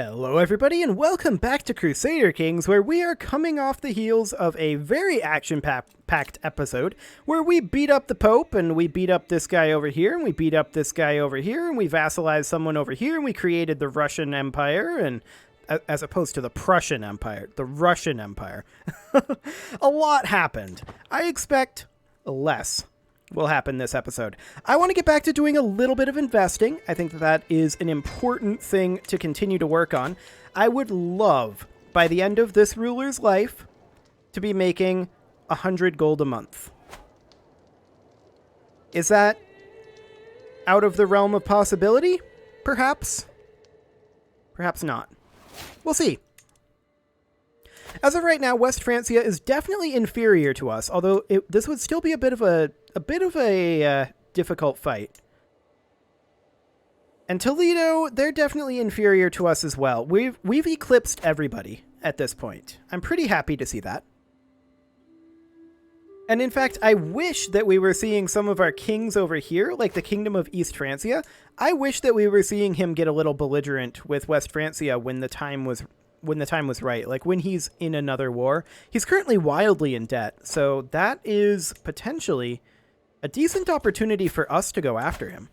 Hello everybody and welcome back to Crusader Kings, where we are coming off the heels of a very action-packed episode where we beat up the Pope and we beat up this guy over here and we beat up this guy over here and we vassalized someone over here and we created the Russian Empire, and as opposed to the Prussian Empire, the Russian Empire. A lot happened. I expect less will happen this episode. I want to get back to doing a little bit of investing. I think that is an important thing to continue to work on. I would love, by the end of this ruler's life, to be making 100 gold a month. Is that out of the realm of possibility? Perhaps. Perhaps not. We'll see. As of right now, West Francia is definitely inferior to us, although this would still be a bit of a difficult fight. And Toledo, they're definitely inferior to us as well. We've eclipsed everybody at this point. I'm pretty happy to see that. And in fact, I wish that we were seeing some of our kings over here, like the Kingdom of East Francia. I wish that we were seeing him get a little belligerent with West Francia when the time was right, like when he's in another war. He's currently wildly in debt, so that is potentially a decent opportunity for us to go after him.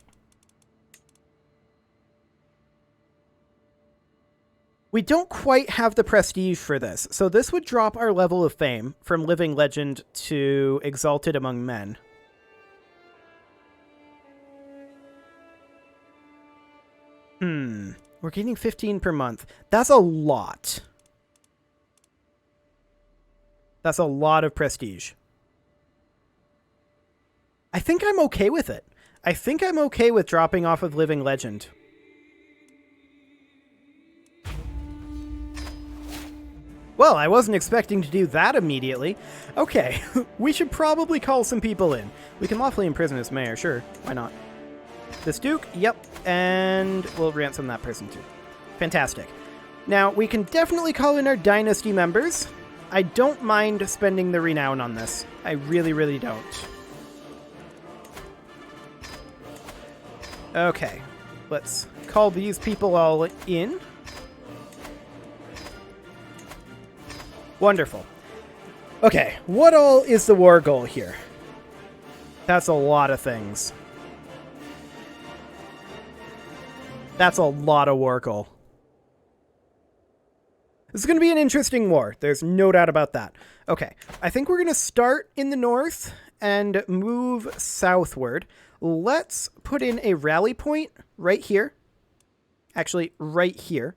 We don't quite have the prestige for this, so this would drop our level of fame from Living Legend to Exalted Among Men. We're getting 15 per month. That's a lot. That's a lot of prestige. I think I'm okay with it. I think I'm okay with dropping off of Living Legend. Well, I wasn't expecting to do that immediately. Okay, we should probably call some people in. We can lawfully imprison this mayor, sure. Why not? This Duke, yep, and we'll ransom that person too. Fantastic. Now, we can definitely call in our dynasty members. I don't mind spending the renown on this. I really, really don't. Okay, let's call these people all in. Wonderful. Okay, what all is the war goal here? That's a lot of things. That's a lot of war goal. This is going to be an interesting war. There's no doubt about that. Okay, I think we're going to start in the north and move southward. Let's put in a rally point right here. Actually, right here.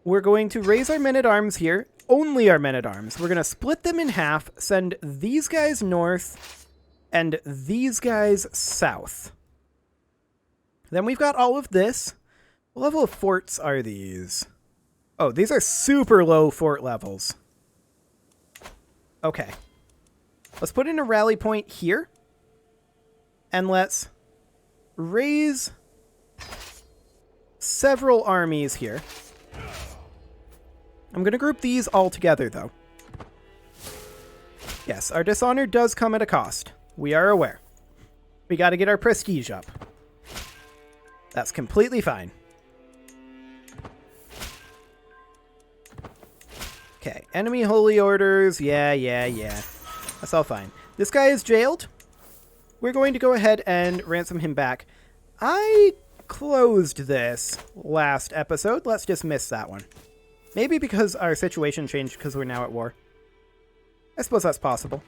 We're going to raise our men-at-arms here. Only our men-at-arms. We're going to split them in half, send these guys north and these guys south. Then we've got all of this. What level of forts are these? Oh, these are super low fort levels. Okay. Let's put in a rally point here. And let's raise several armies here. I'm going to group these all together, though. Yes, our dishonor does come at a cost. We are aware. We got to get our prestige up. That's completely fine. Okay, enemy holy orders. Yeah. That's all fine. This guy is jailed. We're going to go ahead and ransom him back. I closed this last episode. Let's dismiss that one. Maybe because our situation changed because we're now at war. I suppose that's possible.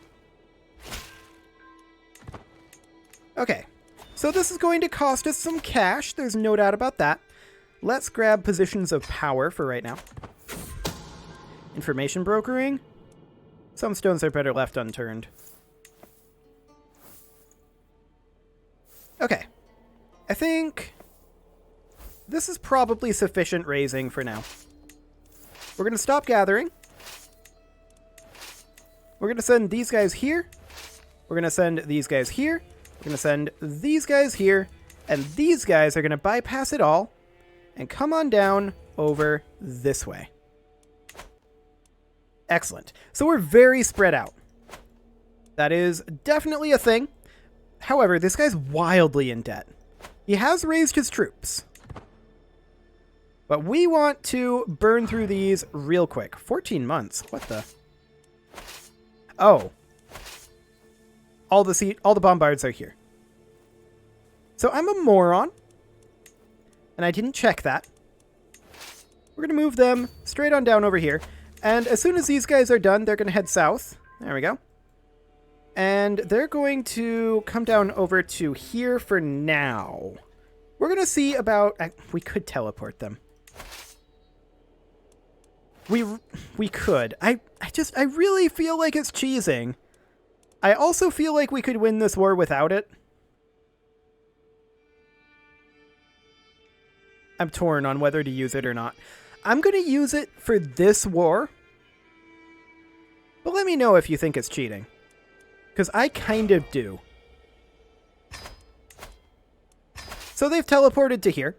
Okay. So this is going to cost us some cash. There's no doubt about that. Let's grab positions of power for right now. Information brokering. Some stones are better left unturned. Okay. I think this is probably sufficient raising for now. We're going to stop gathering. We're going to send these guys here. We're going to send these guys here. We're going to send these guys here. And these guys are going to bypass it all and come on down over this way. Excellent. So we're very spread out. That is definitely a thing. However, this guy's wildly in debt. He has raised his troops. But we want to burn through these real quick. 14 months. What the? Oh. All the bombards are here. So I'm a moron. And I didn't check that. We're going to move them straight on down over here. And as soon as these guys are done, they're going to head south. There we go. And they're going to come down over to here for now. We're going to see about... we could teleport them. We could. I really feel like it's cheesing. I also feel like we could win this war without it. I'm torn on whether to use it or not. I'm going to use it for this war. But let me know if you think it's cheating. Because I kind of do. So they've teleported to here.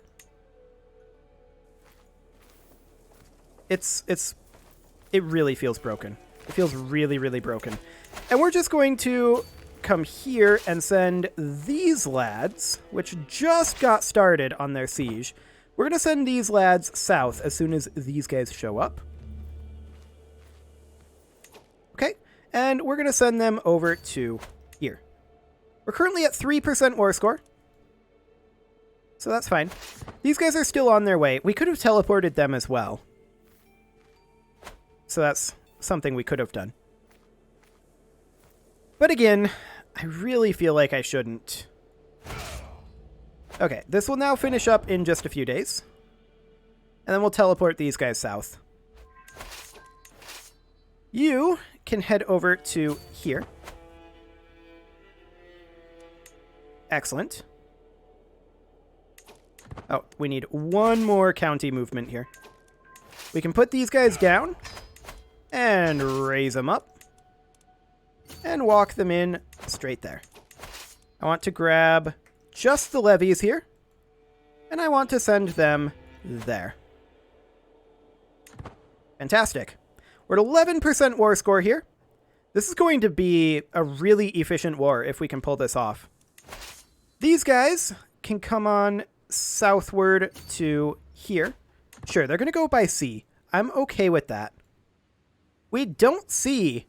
It really feels broken. It feels really, really broken. And we're just going to come here and send these lads, which just got started on their siege. We're going to send these lads south as soon as these guys show up. Okay, and we're going to send them over to here. We're currently at 3% war score. So that's fine. These guys are still on their way. We could have teleported them as well. So that's something we could have done. But again, I really feel like I shouldn't. Okay, this will now finish up in just a few days. And then we'll teleport these guys south. You can head over to here. Excellent. Oh, we need one more county movement here. We can put these guys down and raise them up and walk them in straight there. I want to grab just the levies here, and I want to send them there. Fantastic. We're at 11% war score here. This is going to be a really efficient war if we can pull this off. These guys can come on southward to here. Sure, they're going to go by sea. I'm okay with that. We don't see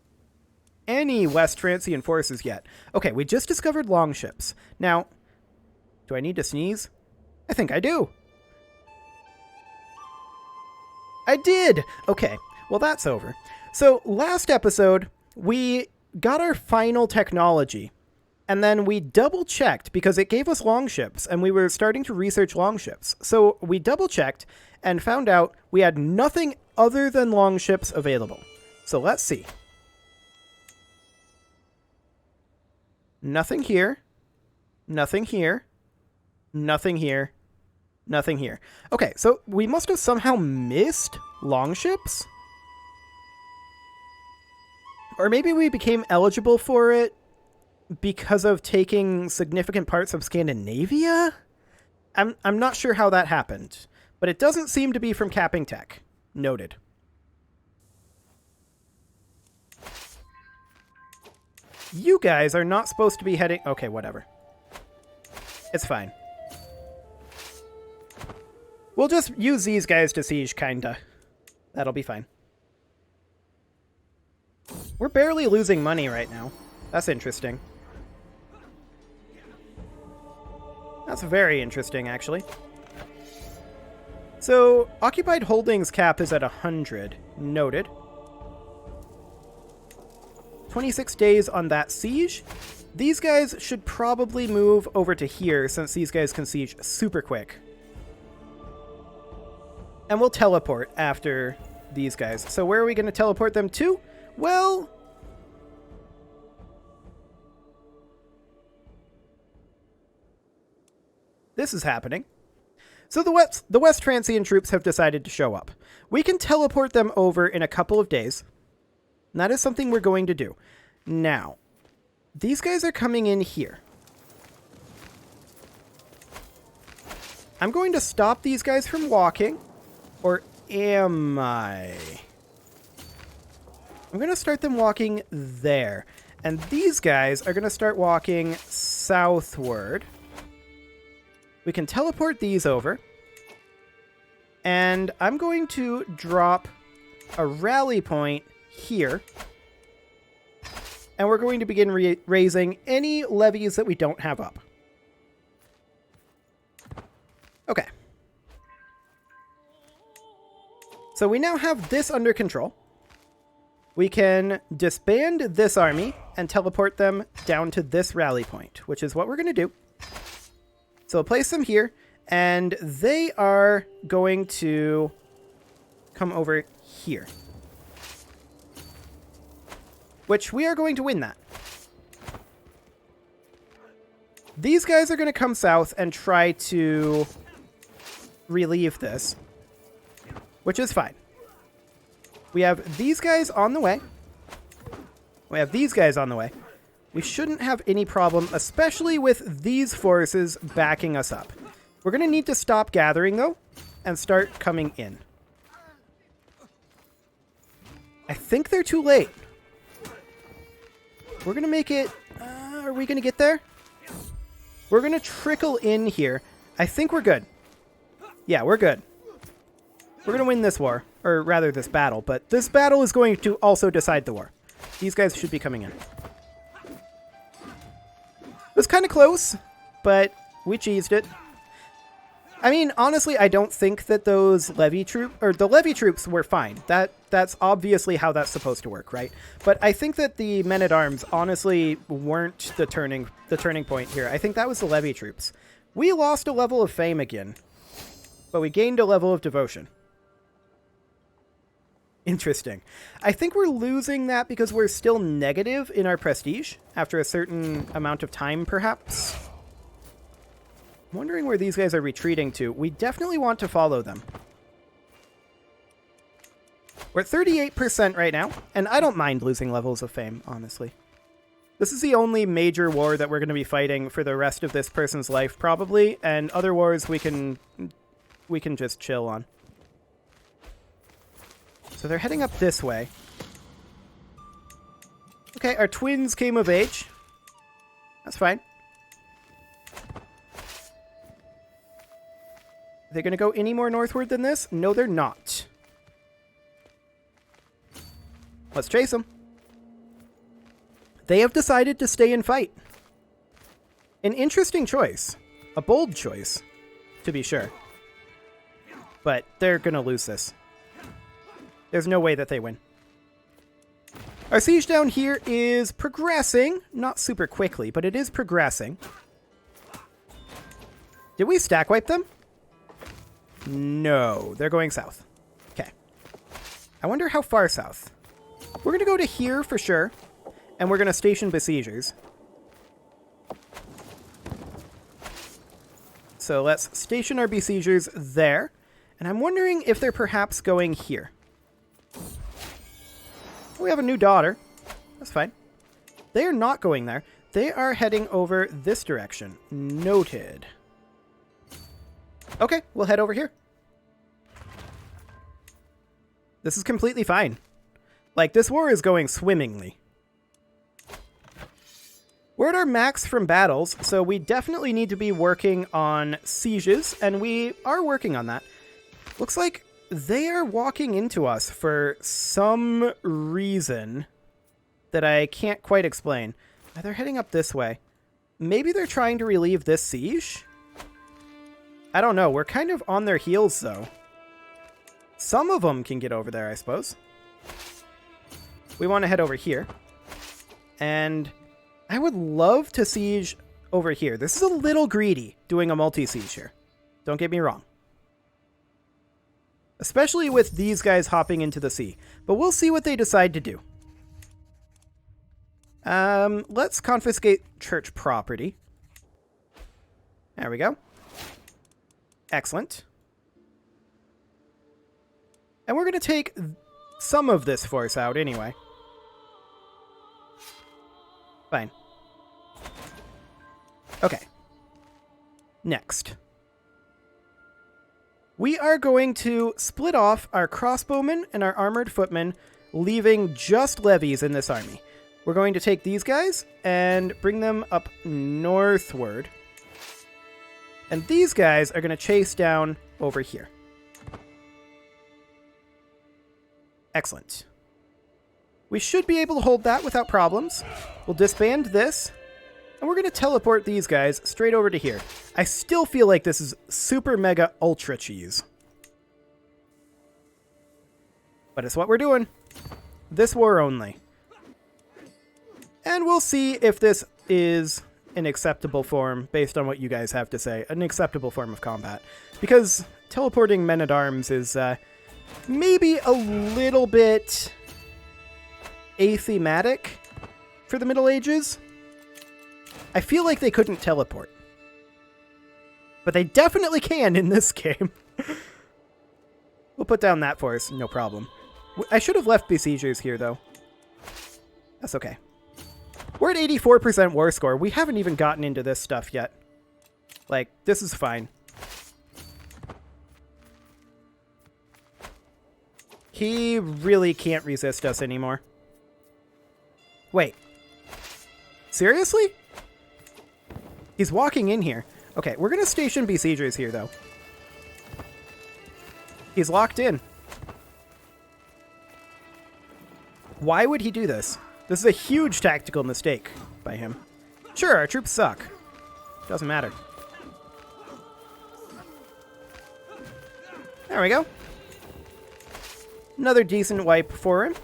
any West Francian forces yet. Okay, we just discovered longships. Now, do I need to sneeze? I think I do. I did! Okay, well that's over. So, last episode, we got our final technology. And then we double-checked because it gave us longships, and we were starting to research longships. So we double-checked and found out we had nothing other than longships available. So let's see. Nothing here. Nothing here. Nothing here. Nothing here. Okay, so we must have somehow missed longships? Or maybe we became eligible for it because of taking significant parts of Scandinavia? I'm not sure how that happened, but it doesn't seem to be from Capping Tech. Noted. You guys are not supposed to be heading... Okay, whatever. It's fine. We'll just use these guys to siege, kinda. That'll be fine. We're barely losing money right now. That's interesting. That's very interesting, actually. So, occupied holdings cap is at 100. Noted. 26 days on that siege. These guys should probably move over to here, since these guys can siege super quick. And we'll teleport after these guys. So where are we going to teleport them to? Well... this is happening. So the West Francian troops have decided to show up. We can teleport them over in a couple of days. And that is something we're going to do. Now, these guys are coming in here. I'm going to stop these guys from walking. Or am I? I'm going to start them walking there. And these guys are going to start walking southward. We can teleport these over. And I'm going to drop a rally point here. And we're going to begin raising any levies that we don't have up. Okay. So we now have this under control. We can disband this army and teleport them down to this rally point, which is what we're going to do. So we'll place them here, and they are going to come over here. Which we are going to win that. These guys are going to come south and try to relieve this, which is fine. We have these guys on the way. We have these guys on the way. We shouldn't have any problem, especially with these forces backing us up. We're going to need to stop gathering, though, and start coming in. I think they're too late. We're going to make it... are we going to get there? We're going to trickle in here. I think we're good. Yeah, we're good. We're going to win this war. Or rather, this battle. But this battle is going to also decide the war. These guys should be coming in. It was kind of close, but we cheesed it. I mean, honestly, I don't think that those levy the levy troops were fine. That's obviously how that's supposed to work, right? But I think that the men-at-arms honestly weren't the turning point here. I think that was the levy troops. We lost a level of fame again, but we gained a level of devotion. Interesting. I think we're losing that because we're still negative in our prestige after a certain amount of time, perhaps. I'm wondering where these guys are retreating to. We definitely want to follow them. We're at 38% right now, and I don't mind losing levels of fame, honestly. This is the only major war that we're going to be fighting for the rest of this person's life, probably, and other wars we can just chill on. So they're heading up this way. Okay, our twins came of age. That's fine. Are they going to go any more northward than this? No, they're not. Let's chase them. They have decided to stay and fight. An interesting choice. A bold choice, to be sure. But they're going to lose this. There's no way that they win. Our siege down here is progressing. Not super quickly, but it is progressing. Did we stack wipe them? No, they're going south. Okay. I wonder how far south. We're going to go to here for sure, and we're going to station besiegers. So let's station our besiegers there, and I'm wondering if they're perhaps going here. We have a new daughter. That's fine. They are not going there. They are heading over this direction. Noted. Okay, we'll head over here. This is completely fine. Like, this war is going swimmingly. We're at our max from battles, so we definitely need to be working on sieges, and we are working on that. Looks like they are walking into us for some reason that I can't quite explain. They're heading up this way. Maybe they're trying to relieve this siege? I don't know. We're kind of on their heels, though. Some of them can get over there, I suppose. We want to head over here. And I would love to siege over here. This is a little greedy, doing a multi-siege here. Don't get me wrong. Especially with these guys hopping into the sea. But we'll see what they decide to do. Let's confiscate church property. There we go. Excellent. And we're going to take some of this force out anyway. Fine. Okay. Next. We are going to split off our crossbowmen and our armored footmen, leaving just levies in this army. We're going to take these guys and bring them up northward. And these guys are going to chase down over here. Excellent. We should be able to hold that without problems. We'll disband this, and we're going to teleport these guys straight over to here. I still feel like this is super mega ultra cheese. But it's what we're doing. This war only. And we'll see if this is an acceptable form, based on what you guys have to say. An acceptable form of combat. Because teleporting men-at-arms is maybe a little bit athematic for the Middle Ages. I feel like they couldn't teleport. But they definitely can in this game. We'll put down that force, no problem. I should have left besiegers here, though. That's okay. We're at 84% war score. We haven't even gotten into this stuff yet. Like, this is fine. He really can't resist us anymore. Wait. Seriously? He's walking in here. Okay, we're going to station besiegers here, though. He's locked in. Why would he do this? This is a huge tactical mistake by him. Sure, our troops suck. Doesn't matter. There we go. Another decent wipe for him.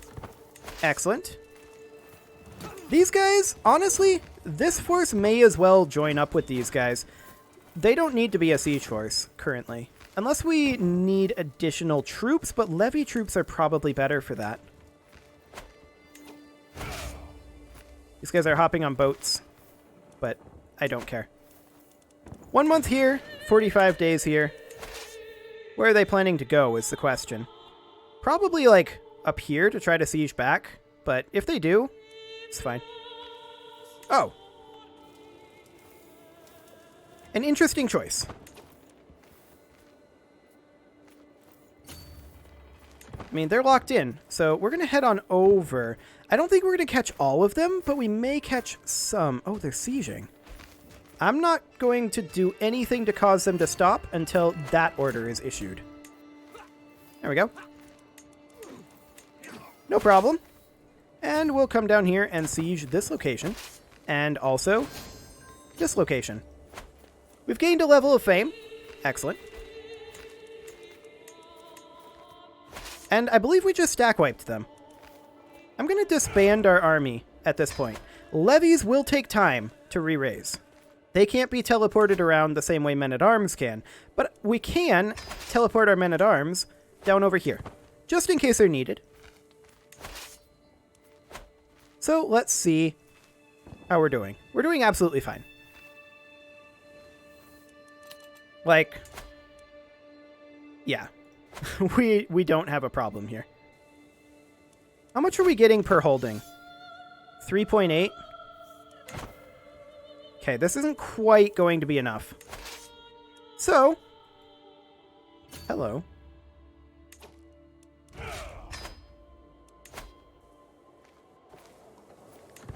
Excellent. These guys, honestly, this force may as well join up with these guys. They don't need to be a siege force currently. Unless we need additional troops, but levy troops are probably better for that. These guys are hopping on boats, but I don't care. 1 month here, 45 days here. Where are they planning to go is the question. Probably, like, up here to try to siege back, but if they do, it's fine. Oh. An interesting choice. I mean, they're locked in, so we're going to head on over. I don't think we're going to catch all of them, but we may catch some. Oh, they're sieging. I'm not going to do anything to cause them to stop until that order is issued. There we go. No problem. And we'll come down here and siege this location. And also this location. We've gained a level of fame. Excellent. And I believe we just stack wiped them. I'm going to disband our army at this point. Levies will take time to re-raise. They can't be teleported around the same way men-at-arms can, but we can teleport our men-at-arms down over here, just in case they're needed. So let's see how we're doing. We're doing absolutely fine. Like, yeah. we don't have a problem here. How much are we getting per holding? 3.8? Okay, this isn't quite going to be enough. So, hello.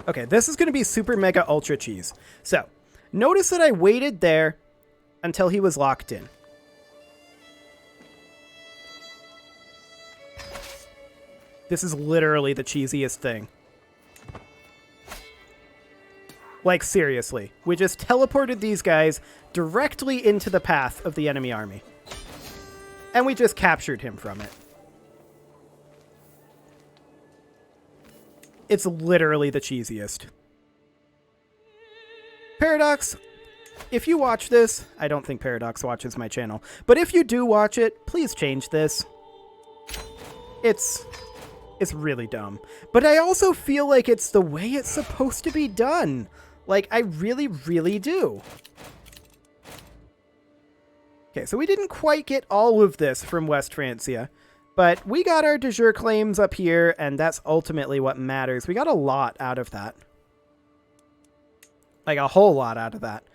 Okay, this is going to be super mega ultra cheese. So, notice that I waited there until he was locked in. This is literally the cheesiest thing. Like, seriously. We just teleported these guys directly into the path of the enemy army. And we just captured him from it. It's literally the cheesiest. Paradox, if you watch this, I don't think Paradox watches my channel, but if you do watch it, please change this. It's really dumb. But I also feel like it's the way it's supposed to be done. Like, I really, really do. Okay, so we didn't quite get all of this from West Francia, but we got our de jure claims up here, and that's ultimately what matters. We got a lot out of that. Like, a whole lot out of that.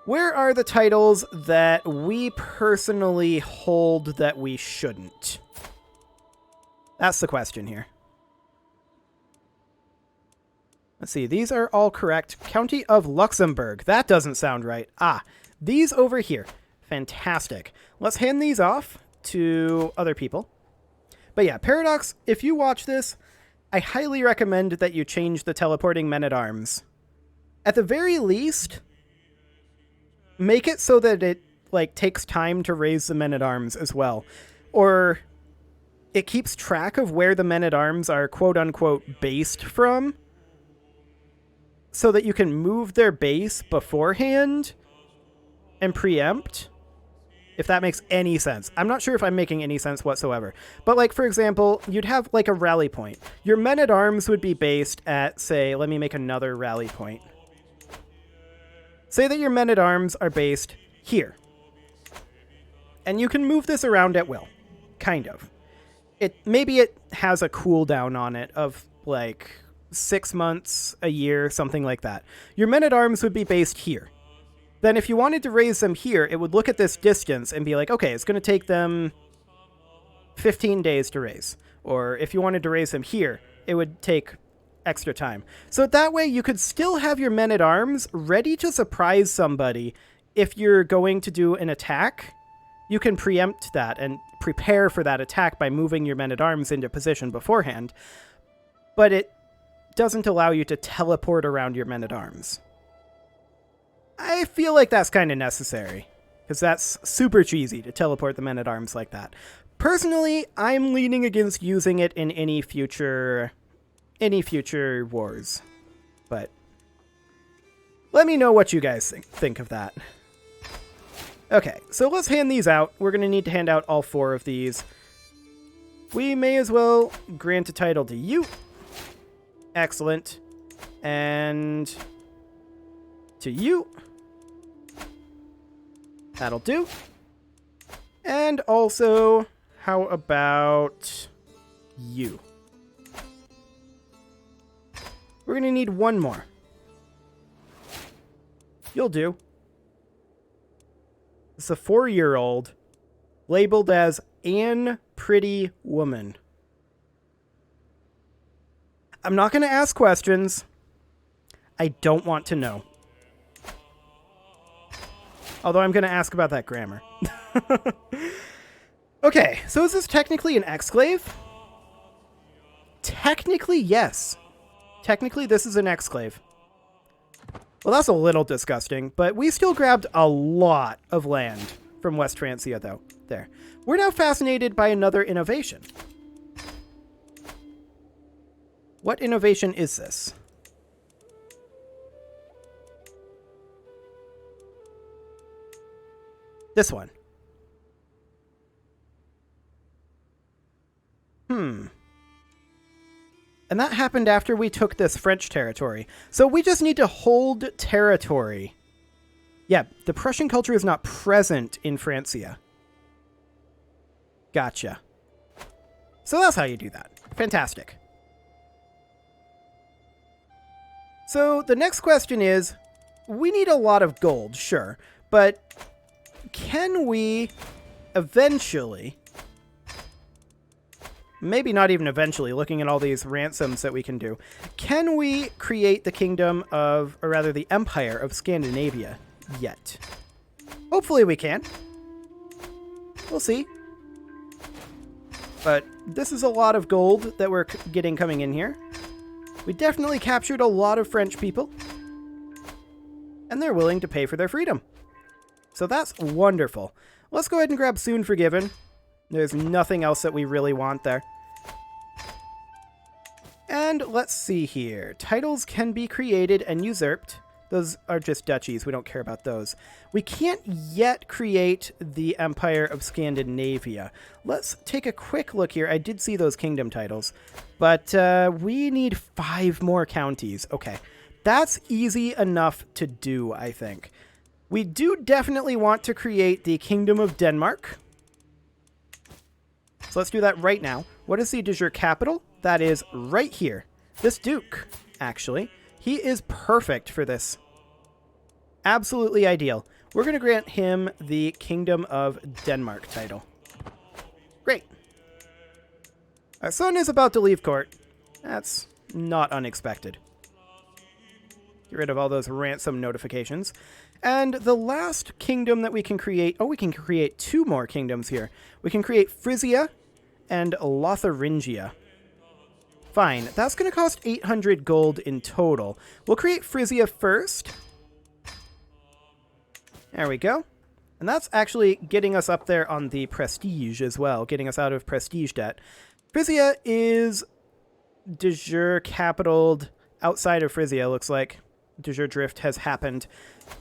Where are the titles that we personally hold that we shouldn't? That's the question here. Let's see, these are all correct. County of Luxembourg. That doesn't sound right. Ah, these over here. Fantastic. Let's hand these off to other people. But yeah, Paradox, if you watch this, I highly recommend that you change the teleporting men-at-arms. At the very least, make it so that it like takes time to raise the men-at-arms as well. Or it keeps track of where the men-at-arms are quote-unquote based from, so that you can move their base beforehand and preempt, if that makes any sense. I'm not sure if I'm making any sense whatsoever. But like, for example, you'd have like a rally point. Your men-at-arms would be based at, say, let me make another rally point. Say that your men-at-arms are based here. And you can move this around at will. Kind of. Maybe it has a cooldown on it of like 6 months, a year, something like that. Your men-at-arms would be based here. Then if you wanted to raise them here, it would look at this distance and be like, okay, it's going to take them 15 days to raise. Or if you wanted to raise them here, it would take extra time. So that way you could still have your men-at-arms ready to surprise somebody. If you're going to do an attack, you can preempt that and prepare for that attack by moving your men-at-arms into position beforehand. But it doesn't allow you to teleport around your men-at-arms. I feel like that's kind of necessary, because that's super cheesy to teleport the men-at-arms like that. Personally, I'm leaning against using it in any future wars. But let me know what you guys think of that. Okay, so let's hand these out. We're going to need to hand out all 4 of these. We may as well grant a title to you. Excellent. And to you. That'll do. And also, how about you? We're going to need 1 more. You'll do. It's a 4-year-old labeled as Anne Pretty Woman. I'm not going to ask questions. I don't want to know. Although I'm going to ask about that grammar. Okay, so is this technically an exclave? Technically, yes. Technically, this is an exclave. Well, that's a little disgusting, but we still grabbed a lot of land from West Francia, though. There. We're now fascinated by another innovation. What innovation is this? This one. And that happened after we took this French territory. So we just need to hold territory. Yeah, the Prussian culture is not present in Francia. Gotcha. So that's how you do that. Fantastic. So the next question is, we need a lot of gold, sure, but can we eventually, maybe not even eventually, looking at all these ransoms that we can do, can we create the kingdom of, or rather the empire of Scandinavia yet? Hopefully we can. We'll see. But this is a lot of gold that we're getting coming in here. We definitely captured a lot of French people. And they're willing to pay for their freedom. So that's wonderful. Let's go ahead and grab Soon Forgiven. There's nothing else that we really want there. And let's see here. Titles can be created and usurped. Those are just duchies. We don't care about those. We can't yet create the Empire of Scandinavia. Let's take a quick look here. I did see those kingdom titles. But we need 5 more counties. Okay. That's easy enough to do, I think. We do definitely want to create the Kingdom of Denmark. So let's do that right now. What is the de jure capital? That is right here. This duke, actually. He is perfect for this. Absolutely ideal. We're going to grant him the Kingdom of Denmark title. Great. Our son is about to leave court. That's not unexpected. Get rid of all those ransom notifications. And the last kingdom that we can create... Oh, we can create 2 more kingdoms here. We can create Frisia and Lotharingia. Fine, that's going to cost 800 gold in total. We'll create Frisia first. There we go. And that's actually getting us up there on the prestige as well, getting us out of prestige debt. Frisia is de jure capitaled outside of Frisia, looks like. De jure drift has happened.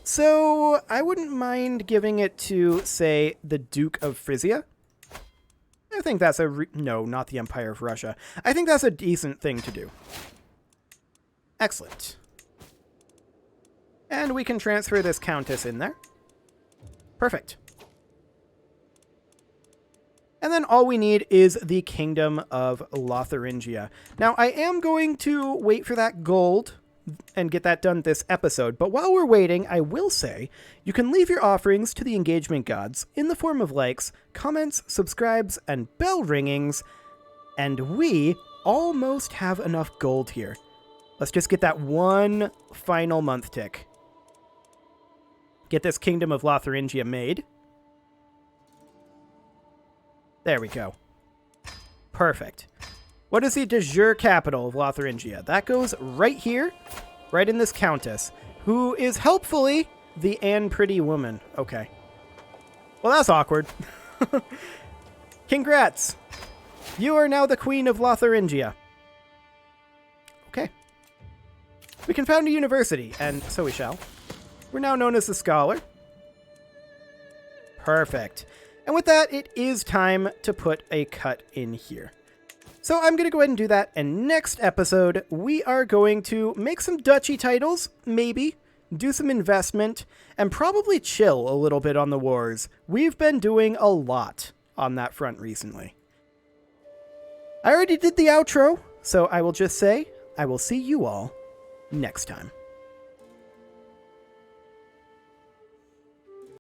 So I wouldn't mind giving it to, say, the Duke of Frisia. I think that's no, not the Empire of Russia. I think that's a decent thing to do. Excellent. And we can transfer this Countess in there. Perfect. And then all we need is the Kingdom of Lotharingia. Now, I am going to wait for that gold and get that done this episode, but while we're waiting, I will say you can leave your offerings to the engagement gods in the form of likes, comments, subscribes, and bell ringings, and we almost have enough gold here. Let's just get that one final month tick. Get this Kingdom of Lotharingia made. There we go. Perfect. What is the de jure capital of Lotharingia? That goes right here, right in this Countess, who is helpfully the Anne Pretty Woman. Okay. Well, that's awkward. Congrats. You are now the Queen of Lotharingia. Okay. We can found a university, and so we shall. We're now known as the Scholar. Perfect. And with that, it is time to put a cut in here. So I'm going to go ahead and do that, and next episode, we are going to make some duchy titles, maybe, do some investment, and probably chill a little bit on the wars. We've been doing a lot on that front recently. I already did the outro, so I will just say, I will see you all next time.